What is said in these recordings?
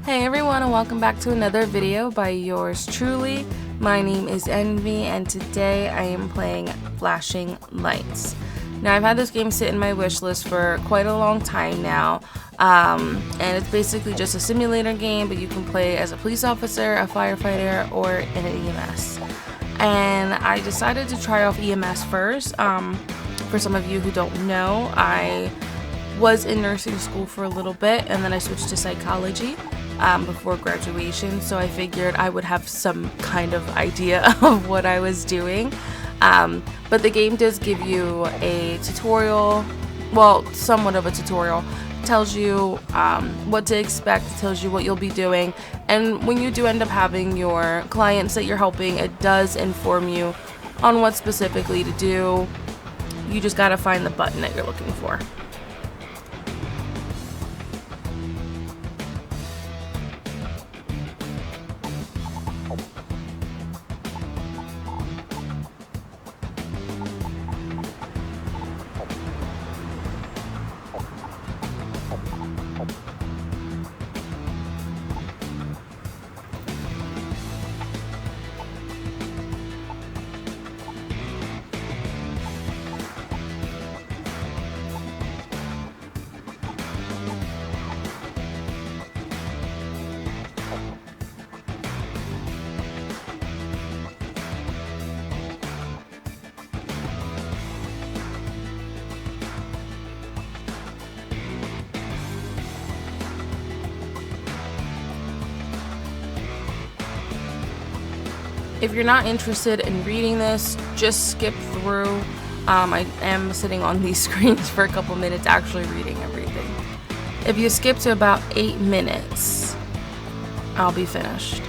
Hey everyone, and welcome back to another video by yours truly. My name is Envy and today I am playing Flashing Lights. Now I've had this game sit in my wish list for quite a long time now, and it's basically just a simulator game, but you can play as a police officer, a firefighter, or in an EMS. And I decided to try off EMS first. For some of you who don't know, I was in nursing school for a little bit and then I switched to psychology before graduation, so I figured I would have some kind of idea of what I was doing. But the game does give you a tutorial, well, somewhat of a tutorial. It tells you what to expect, it tells you what you'll be doing, and when you do end up having your clients that you're helping, it does inform you on what specifically to do. You just gotta find the button that you're looking for. If you're not interested in reading this, just skip through. I am sitting on these screens for a couple minutes actually reading everything. If you skip to about 8 minutes, I'll be finished.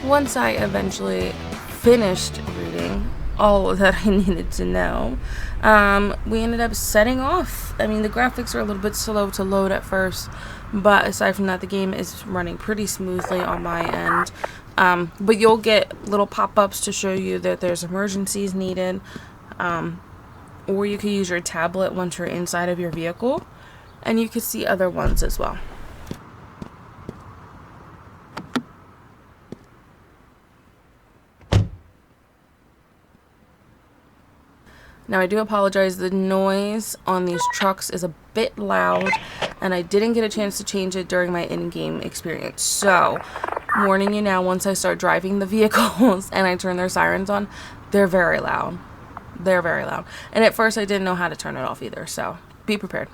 once I eventually finished reading all that I needed to know, we ended up setting off. I mean, the graphics are a little bit slow to load at first, but aside from that, the game is running pretty smoothly on my end. But you'll get little pop-ups to show you that there's emergencies needed, or you can use your tablet once you're inside of your vehicle, and you can see other ones as well. Now, I do apologize, the noise on these trucks is a bit loud, and I didn't get a chance to change it during my in-game experience. So, warning you now, once I start driving the vehicles and I turn their sirens on, they're very loud. They're very loud. And at first, I didn't know how to turn it off either, so be prepared.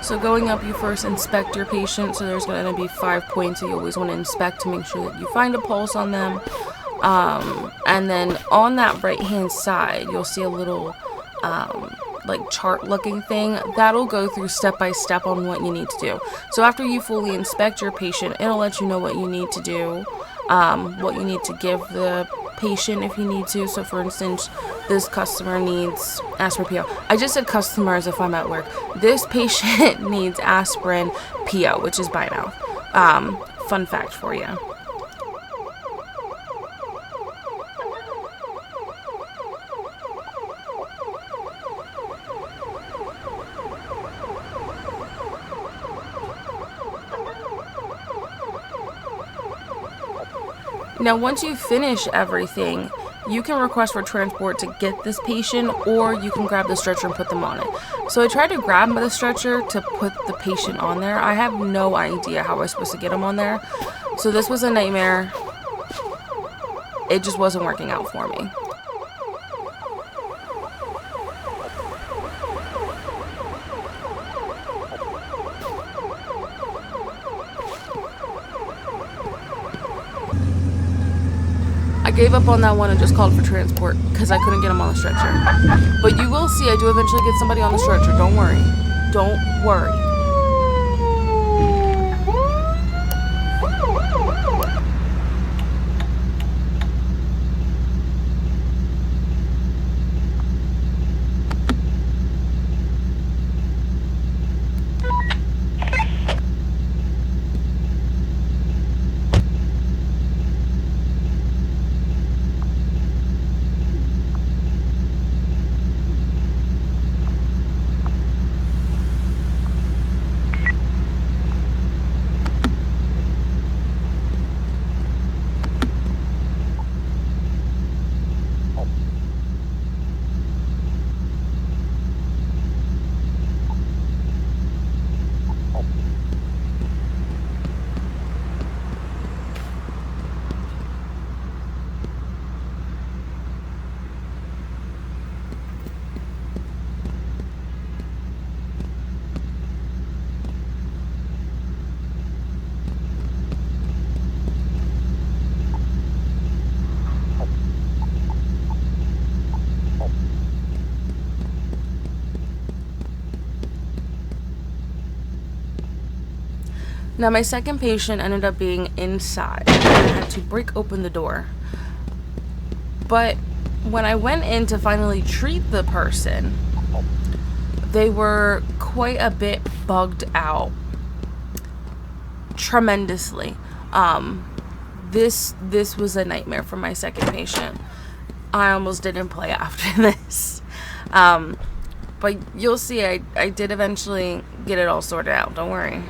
So going up, you first inspect your patient. So there's going to be 5 points that you always want to inspect to make sure that you find a pulse on them. And then on that right hand side, you'll see a little like chart looking thing that'll go through step by step on what you need to do. So after you fully inspect your patient, it'll let you know what you need to do, what you need to give the patient if you need to. So for instance, this customer needs aspirin PO. I just said customer as if I'm at work. This patient needs aspirin PO, which is by mouth. Fun fact for you. Now, once you finish everything, you can request for transport to get this patient, or you can grab the stretcher and put them on it. So I tried to grab the stretcher to put the patient on there. I have no idea how I was supposed to get him on there. So this was a nightmare. It just wasn't working out for me. I gave up on that one and just called for transport because I couldn't get him on the stretcher. But you will see I do eventually get somebody on the stretcher. Don't worry. Don't worry. Now my second patient ended up being inside. I had to break open the door. But when I went in to finally treat the person, they were quite a bit bugged out. Tremendously. This was a nightmare for my second patient. I almost didn't play after this. But you'll see, I did eventually get it all sorted out. Don't worry.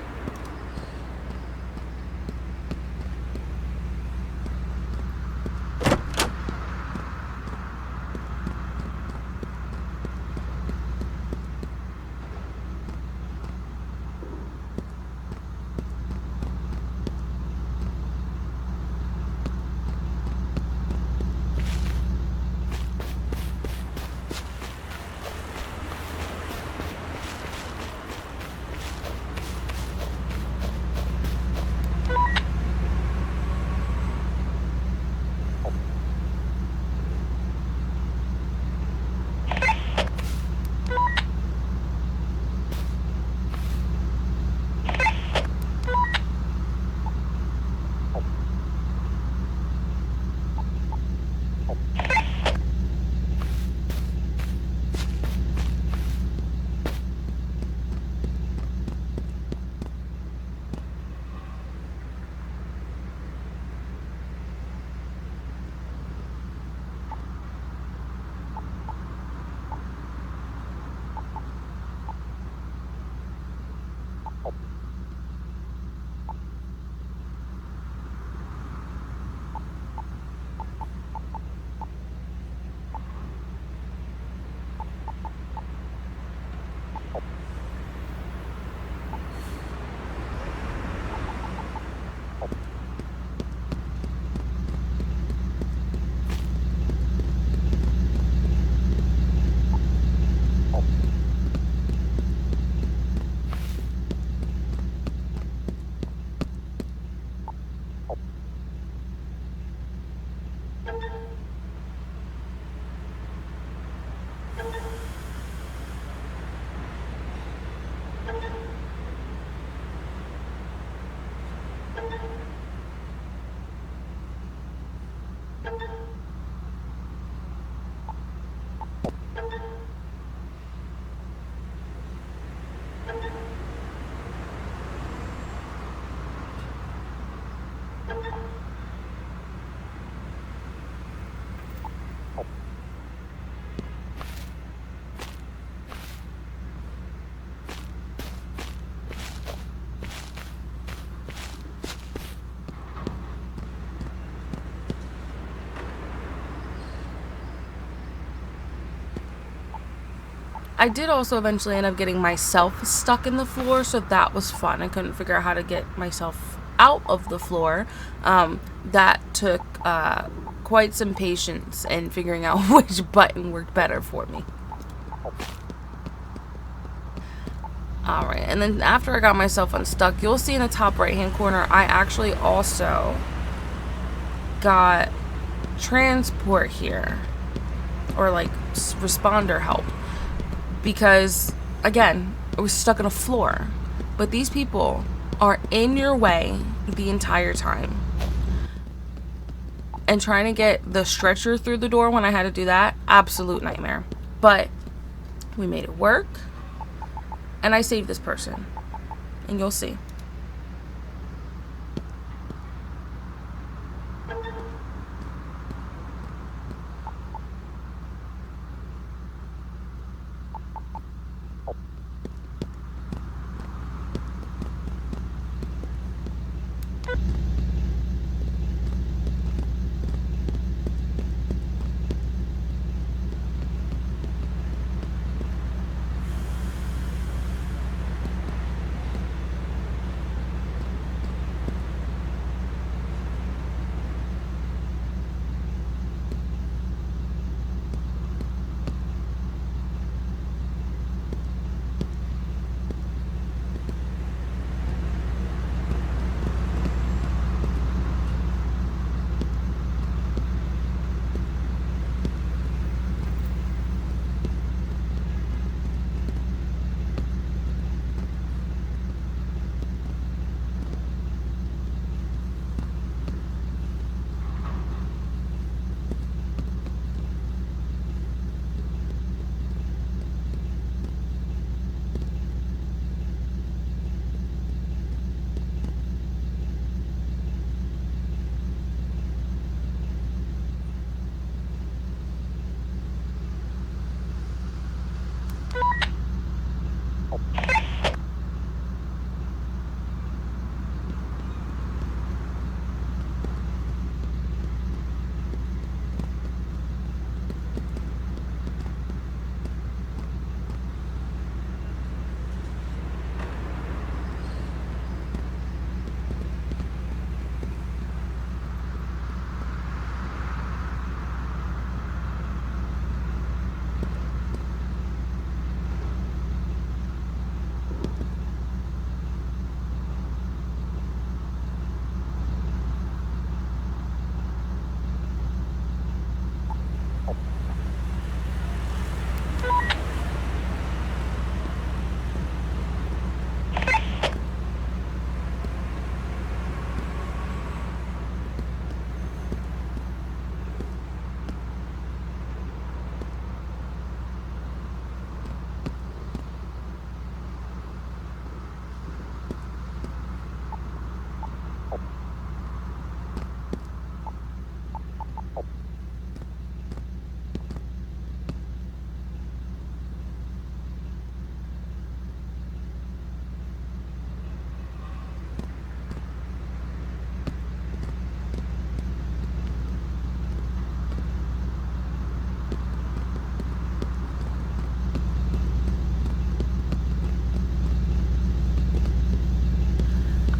I did also eventually end up getting myself stuck in the floor, so that was fun. I couldn't figure out how to get myself out of the floor. That took quite some patience in figuring out which button worked better for me. Alright, and then after I got myself unstuck, you'll see in the top right hand corner, I actually also got transport here, or like responder help, because again, I was stuck on a floor, but these people are in your way the entire time, and trying to get the stretcher through the door when I had to do that, absolute nightmare. But we made it work, and I saved this person, and you'll see.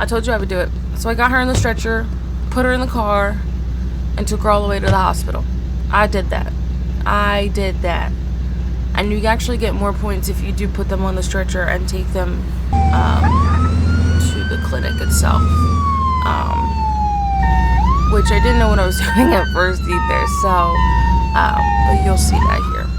I told you I would do it. So I got her in the stretcher, put her in the car, and took her all the way to the hospital. I did that. And you actually get more points if you do put them on the stretcher and take them to the clinic itself. Which I didn't know what I was doing at first either. So, but you'll see that here.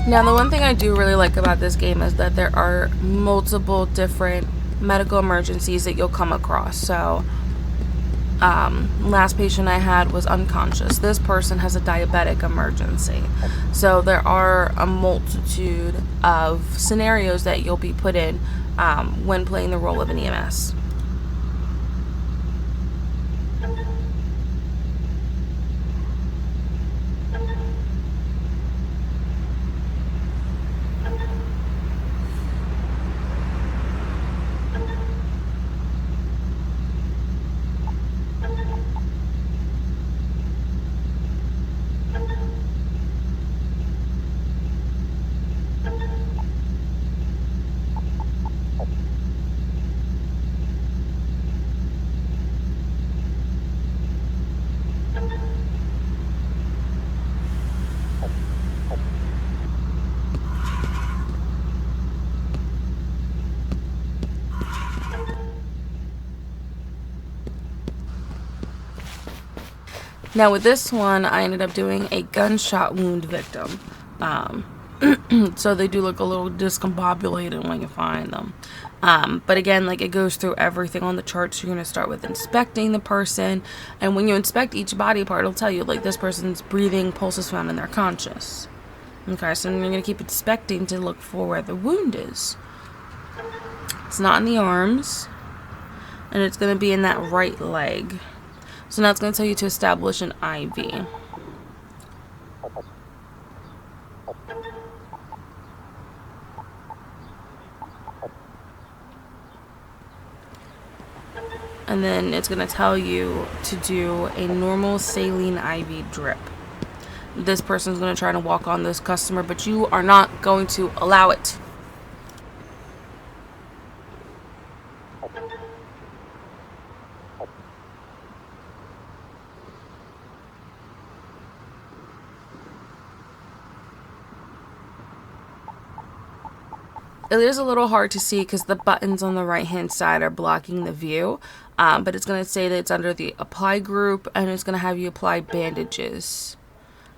Now, the one thing I do really like about this game is that there are multiple different medical emergencies that you'll come across. So, last patient I had was unconscious. This person has a diabetic emergency. So there are a multitude of scenarios that you'll be put in when playing the role of an EMS. Now with this one, I ended up doing a gunshot wound victim. So they do look a little discombobulated when you find them. But again, like, it goes through everything on the charts. You're going to start with inspecting the person. And when you inspect each body part, it'll tell you, like, this person's breathing, pulse is found, and they're conscious. Okay, so you're going to keep inspecting to look for where the wound is. It's not in the arms. And it's going to be in that right leg. So now it's going to tell you to establish an IV. And then it's going to tell you to do a normal saline IV drip. This person's going to try to walk on this customer, but you are not going to allow it. It is a little hard to see because the buttons on the right hand side are blocking the view, but it's going to say that it's under the apply group, and it's going to have you apply bandages,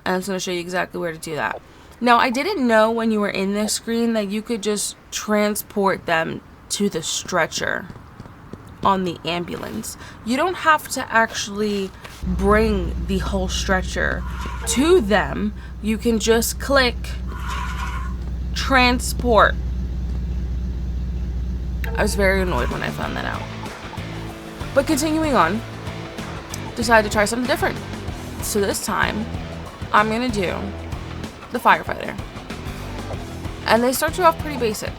and it's going to show you exactly where to do that. Now, I didn't know when you were in this screen that you could just transport them to the stretcher on the ambulance. You don't have to actually bring the whole stretcher to them. You can just click transport. I was very annoyed when I found that out. But continuing on, decided to try something different. So this time, I'm going to do the firefighter. And they start you off pretty basic.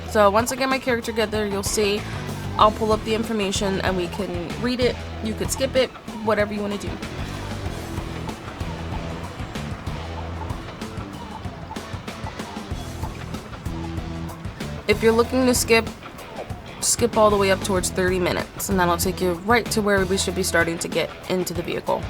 So once I get my character together, you'll see I'll pull up the information and we can read it. You could skip it, whatever you want to do. If you're looking to skip all the way up towards 30 minutes, and that'll take you right to where we should be starting to get into the vehicle.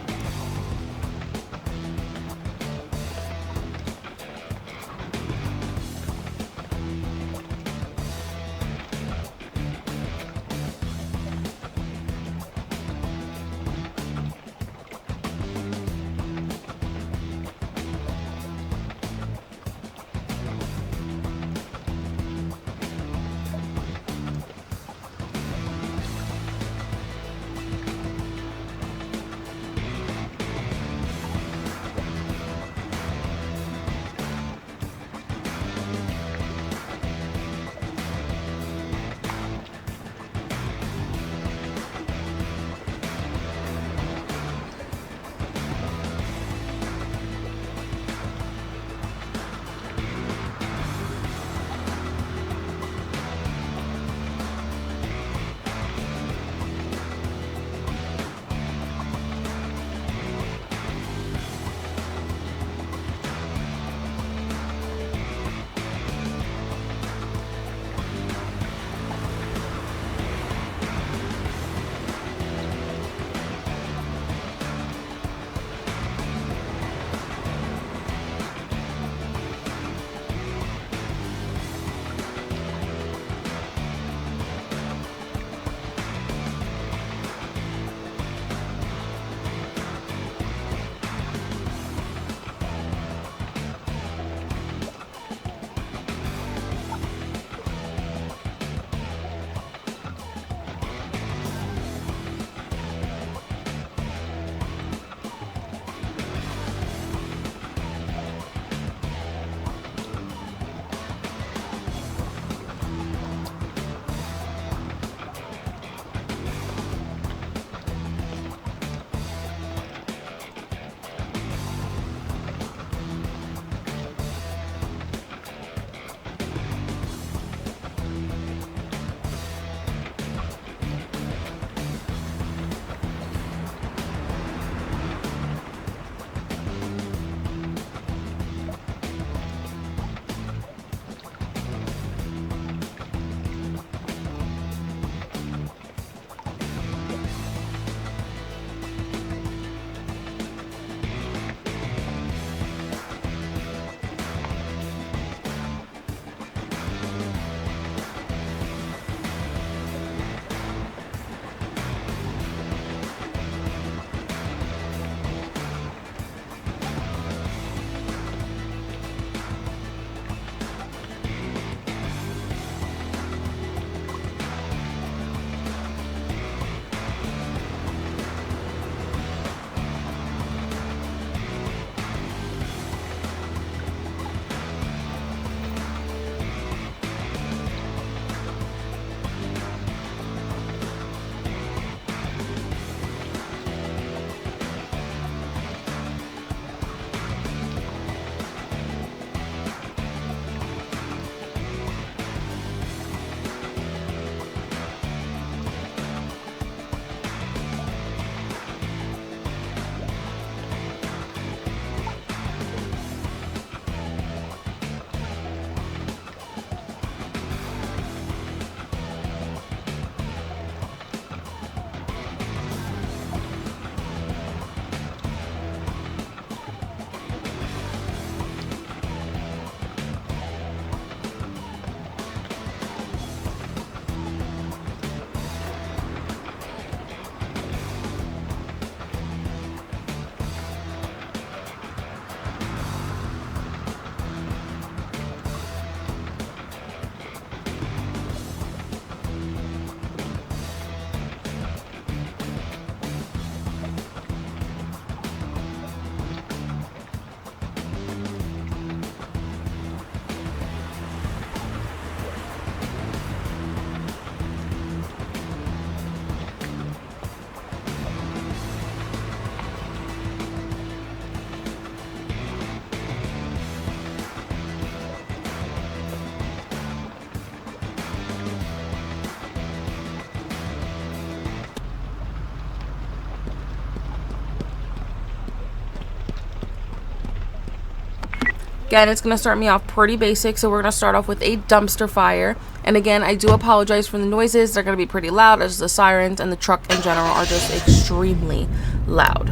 Again, it's going to start me off pretty basic, so we're going to start off with a dumpster fire. And again, I do apologize for the noises. They're going to be pretty loud as the sirens and the truck in general are just extremely loud.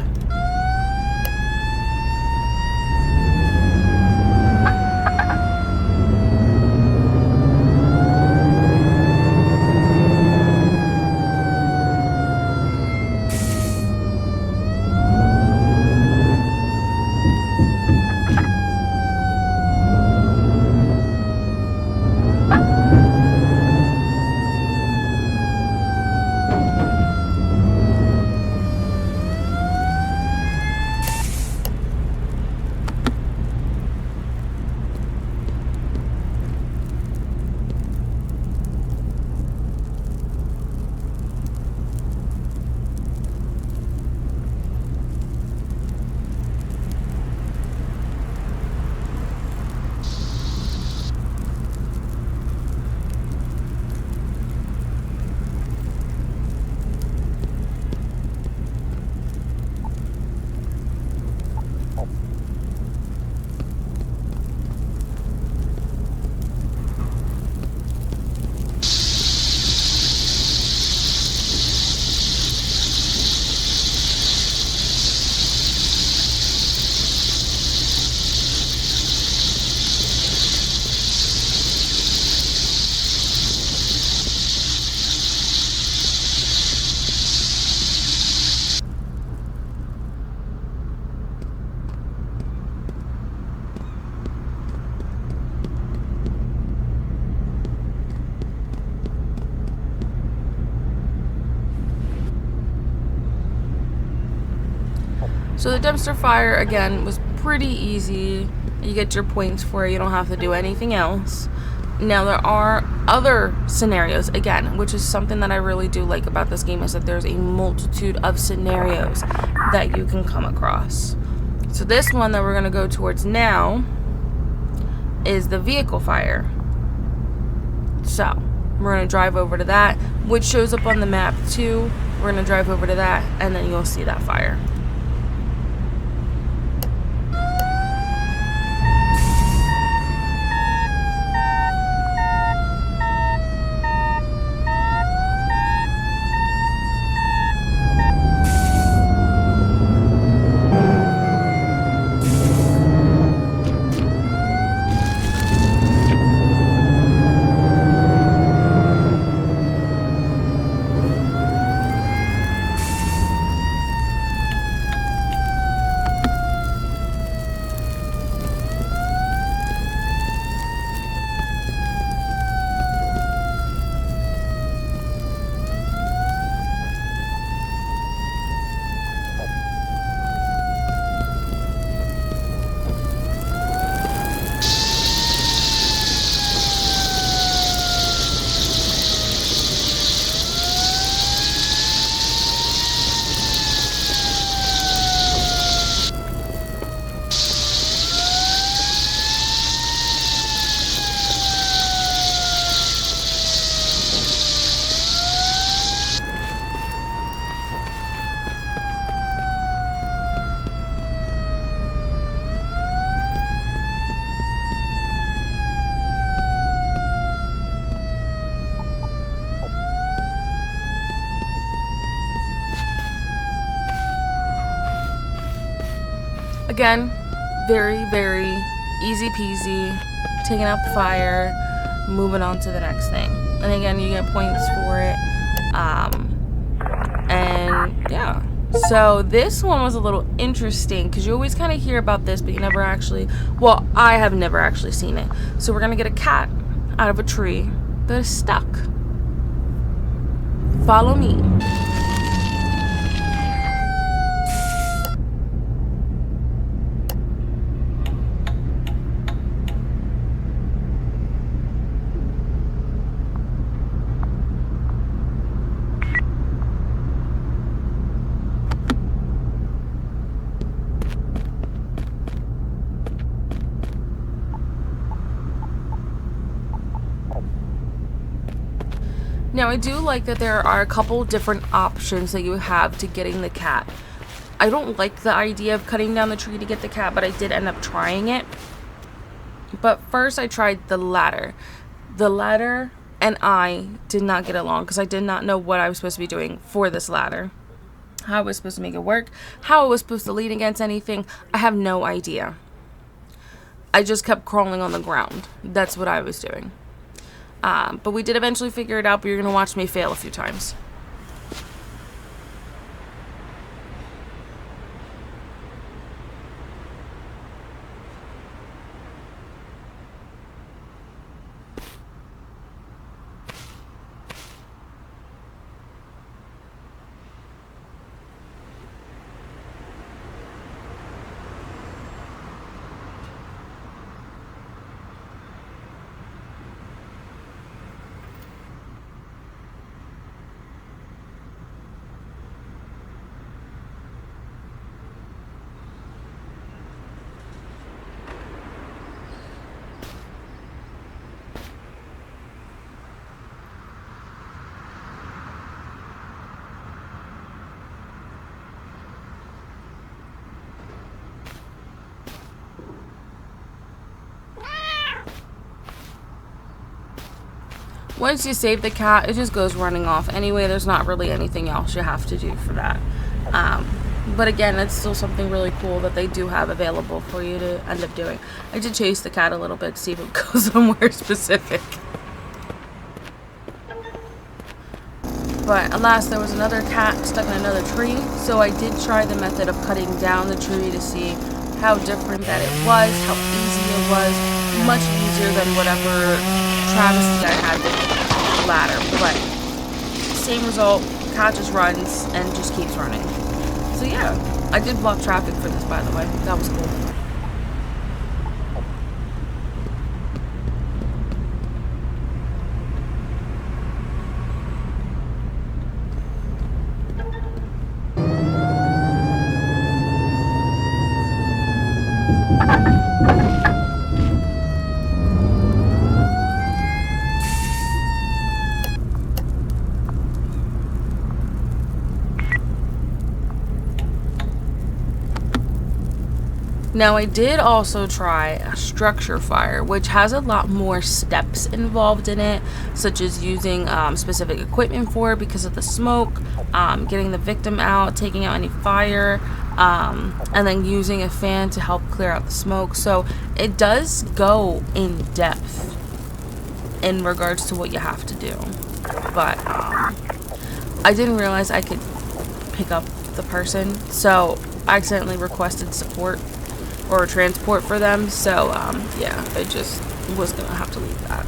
So the dumpster fire, again, was pretty easy. You get your points for it. You don't have to do anything else. Now, there are other scenarios, again, which is something that I really do like about this game, is that there's a multitude of scenarios that you can come across. So this one that we're going to go towards now is the vehicle fire. So we're going to drive over to that, which shows up on the map too. We're going to drive over to that, and then you'll see that fire. Again, very, very easy peasy, taking out the fire, moving on to the next thing. And again, you get points for it. And yeah. So this one was a little interesting because you always kind of hear about this, but you never actually, well, I have never actually seen it. So we're going to get a cat out of a tree that is stuck. Follow me. Now, I do like that there are a couple different options that you have to getting the cat. I don't like the idea of cutting down the tree to get the cat, but I did end up trying it. But first I tried the ladder. The ladder and I did not get along because I did not know what I was supposed to be doing for this ladder. How I was supposed to make it work, how I was supposed to lean against anything, I have no idea. I just kept crawling on the ground. That's what I was doing. But we did eventually figure it out, but you're going to watch me fail a few times. Once you save the cat, it just goes running off. Anyway, there's not really anything else you have to do for that. But again, it's still something really cool that they do have available for you to end up doing. I did chase the cat a little bit to see if it goes somewhere specific. But alas, there was another cat stuck in another tree, so I did try the method of cutting down the tree to see how different that it was, how easy it was, much easier than whatever travesty I had with the ladder. But same result, cat just runs and just keeps running. So yeah, I did block traffic for this, by the way. That was cool. Now I did also try a structure fire, which has a lot more steps involved in it, such as using specific equipment for it because of the smoke, getting the victim out, taking out any fire, and then using a fan to help clear out the smoke. So it does go in depth in regards to what you have to do. But I didn't realize I could pick up the person, so I accidentally requested support or transport for them, so yeah, I just was gonna have to leave that.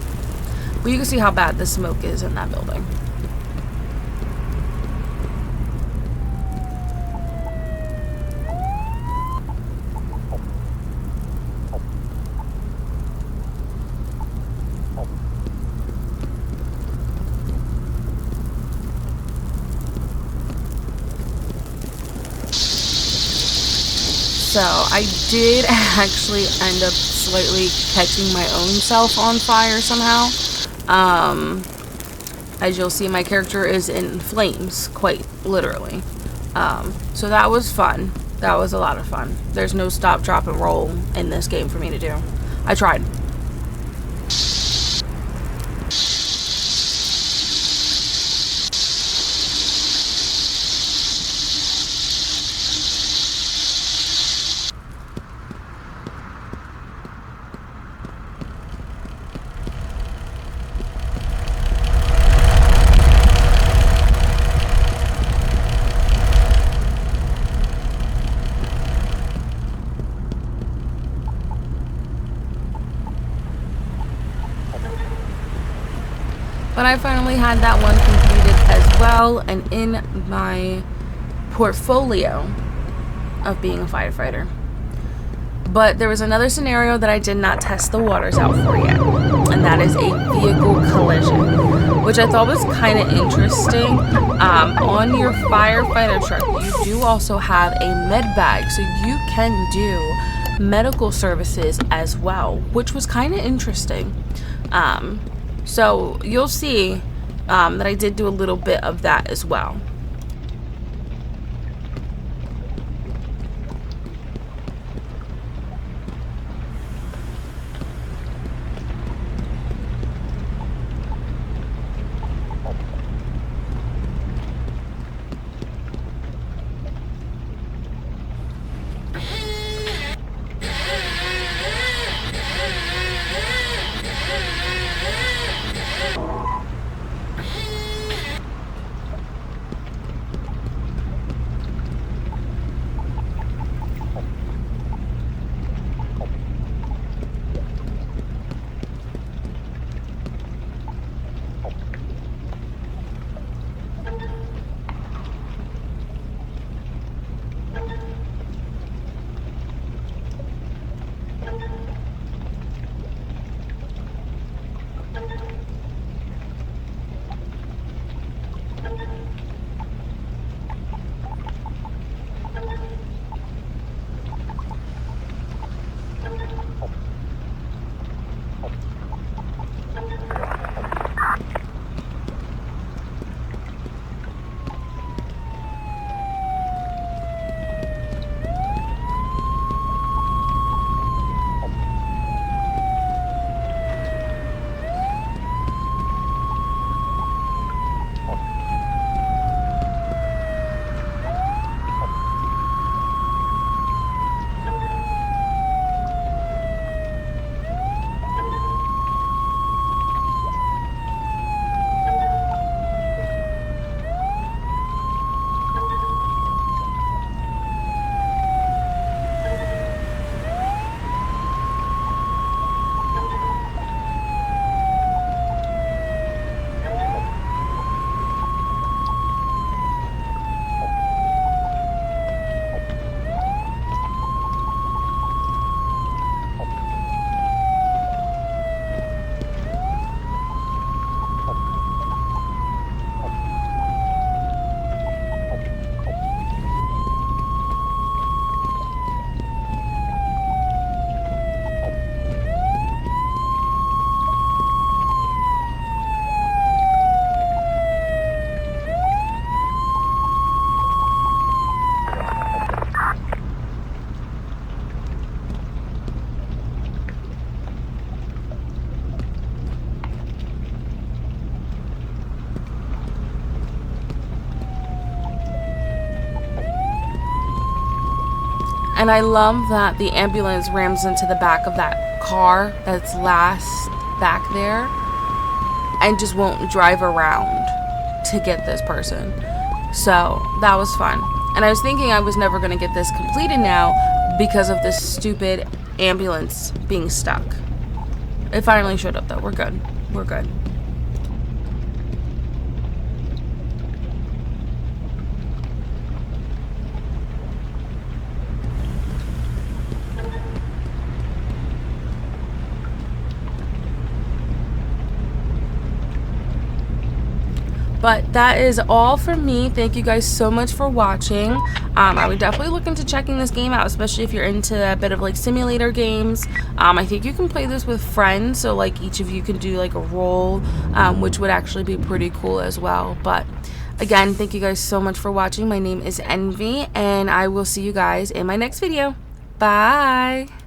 But you can see how bad the smoke is in that building. So I did actually end up slightly catching my own self on fire somehow. As you'll see, my character is in flames, quite literally. So that was fun. That was a lot of fun. There's no stop, drop, and roll in this game for me to do. I tried. But I finally had that one completed as well, and in my portfolio of being a firefighter. But there was another scenario that I did not test the waters out for yet, and that is a vehicle collision, which I thought was kind of interesting. On your firefighter truck, you do also have a med bag, so you can do medical services as well, which was kind of interesting. So you'll see that I did do a little bit of that as well. And I love that the ambulance rams into the back of that car that's last back there and just won't drive around to get this person. So that was fun. And I was thinking I was never going to get this completed now because of this stupid ambulance being stuck. It finally showed up though. We're good. We're good. But that is all from me. Thank you guys so much for watching. I would definitely look into checking this game out, especially if you're into a bit of like simulator games. I think you can play this with friends, so like each of you can do like a role, which would actually be pretty cool as well. But again, thank you guys so much for watching. My name is Envy, and I will see you guys in my next video. Bye!